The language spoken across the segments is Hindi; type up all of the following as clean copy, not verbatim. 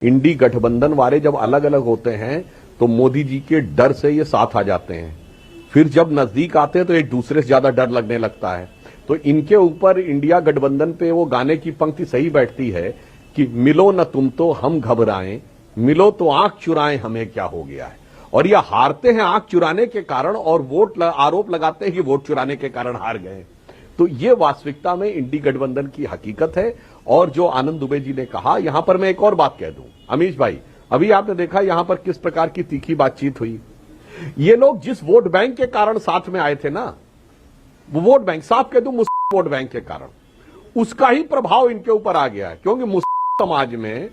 इंडी गठबंधन वाले जब अलग अलग होते हैं तो मोदी जी के डर से ये साथ आ जाते हैं। फिर जब नजदीक आते हैं तो एक दूसरे से ज्यादा डर लगने लगता है। तो इनके ऊपर इंडिया गठबंधन पे वो गाने की पंक्ति सही बैठती है कि मिलो न तुम तो हम घबराएं, मिलो तो आंख चुराएं हमें क्या हो गया है। और ये हारते हैं आंख चुराने के कारण और आरोप लगाते हैं कि वोट चुराने के कारण हार गए। तो ये वास्तविकता में इंडी गठबंधन की हकीकत है। और जो आनंद दुबे जी ने कहा, यहां पर मैं एक और बात कह दूं अमीश भाई, अभी आपने देखा यहां पर किस प्रकार की तीखी बातचीत हुई। ये लोग जिस वोट बैंक के कारण साथ में आए थे ना, वो वोट बैंक, साफ कह दूं मुस्लिम वोट बैंक के कारण, उसका ही प्रभाव इनके ऊपर आ गया है। क्योंकि मुस्लिम समाज में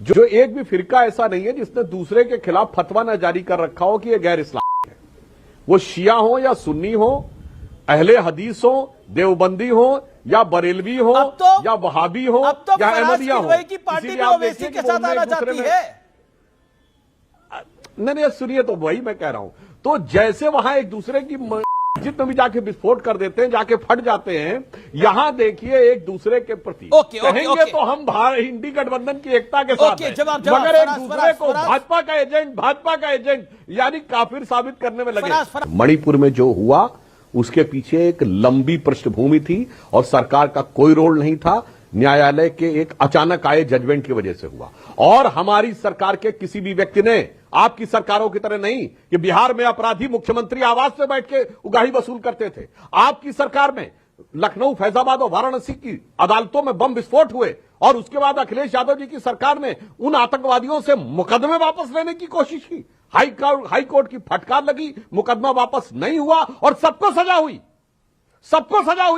जो एक भी फिरका ऐसा नहीं है जिसने दूसरे के खिलाफ फतवा न जारी कर रखा हो कि यह गैर इस्लामी है। वो शिया हो या सुन्नी हो, अहले हदीस हो, देवबंदी हो या बरेलवी हो या वहाबी हो या अहमदिया हो, की पार्टी भी ओवैसी के साथ आना चाहती है। नहीं सुनिए, तो वही मैं कह रहा हूं। तो जैसे वहां एक दूसरे की मस्जिद में भी जाके विस्फोट कर देते हैं, जाके फट जाते हैं, यहां देखिए एक दूसरे के प्रति कहेंगे तो हम इंडी गठबंधन की एकता के साथ हैं, मगर एक दूसरे को भाजपा का एजेंट यानी काफिर साबित करने में लगे। मणिपुर में जो हुआ उसके पीछे एक लंबी पृष्ठभूमि थी और सरकार का कोई रोल नहीं था। न्यायालय के एक अचानक आए जजमेंट की वजह से हुआ। और हमारी सरकार के किसी भी व्यक्ति ने, आपकी सरकारों की तरह नहीं कि बिहार में अपराधी मुख्यमंत्री आवास में बैठ के उगाही वसूल करते थे। आपकी सरकार में लखनऊ, फैजाबाद और वाराणसी की अदालतों में बम विस्फोट हुए और उसके बाद अखिलेश यादव जी की सरकार ने उन आतंकवादियों से मुकदमे वापस लेने की कोशिश की। हाई कोर्ट की फटकार लगी, मुकदमा वापस नहीं हुआ और सबको सजा हुई।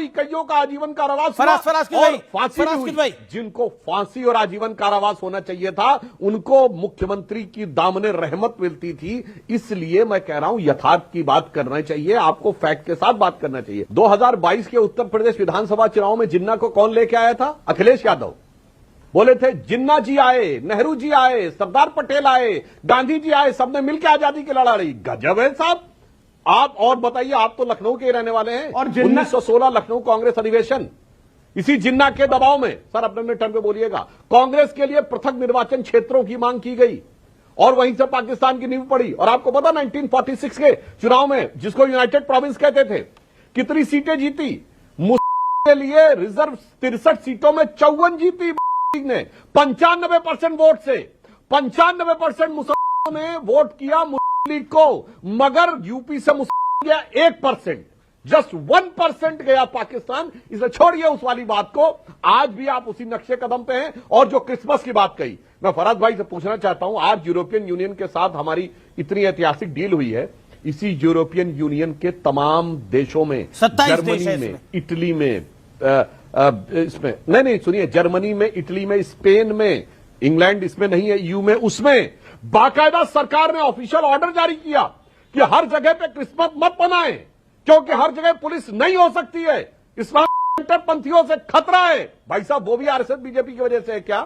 कईयों का आजीवन कारावास और फांसी हुई। जिनको फांसी और आजीवन कारावास होना चाहिए था उनको मुख्यमंत्री की दामने रहमत मिलती थी। इसलिए मैं कह रहा हूं यथार्थ की बात करना चाहिए, आपको फैक्ट के साथ बात करना चाहिए। 2022 के उत्तर प्रदेश विधानसभा चुनाव में जिन्ना को कौन लेके आया था? अखिलेश यादव। बोले थे जिन्ना जी आए, नेहरू जी आए, सरदार पटेल आए, गांधी जी आए, सबने मिलकर आजादी की लड़ाई। गजब है साहब। आप और बताइए, आप तो लखनऊ के रहने वाले हैं। और 1916 लखनऊ कांग्रेस अधिवेशन, इसी जिन्ना के दबाव में, सर अपने टर्म पे बोलिएगा, कांग्रेस के लिए पृथक निर्वाचन क्षेत्रों की मांग की गई और वहीं से पाकिस्तान की नींव पड़ी। और आपको पता 1946 के चुनाव में, जिसको यूनाइटेड प्रोविंस कहते थे, कितनी सीटें जीती? मुस्लिम के लिए रिजर्व 63 सीटों में 54 जीती ने 95% वोट से। 95% मुसलमानों ने वोट किया मुस्लिम लीग को, मगर यूपी से मुस्लिम गया 1%, जस्ट 1% गया पाकिस्तान। इसलिए छोड़िए उस वाली बात को, आज भी आप उसी नक्शे कदम पे हैं। और जो क्रिसमस की बात कही, मैं फराज भाई से पूछना चाहता हूं, आज यूरोपियन यूनियन के साथ हमारी इतनी ऐतिहासिक डील हुई है, इसी यूरोपियन यूनियन के तमाम देशों में, जर्मनी में, इटली में, इसमें नहीं सुनिए, जर्मनी में, इटली में, स्पेन में, इंग्लैंड इसमें नहीं है, ईयू में, उसमें बाकायदा सरकार ने ऑफिशियल ऑर्डर जारी किया कि हर जगह पे क्रिसमस मत मनाएं, क्योंकि हर जगह पुलिस नहीं हो सकती है, इस्लाम पंथियों से खतरा है। भाई साहब, वो भी आरएसएस बीजेपी की वजह से है क्या?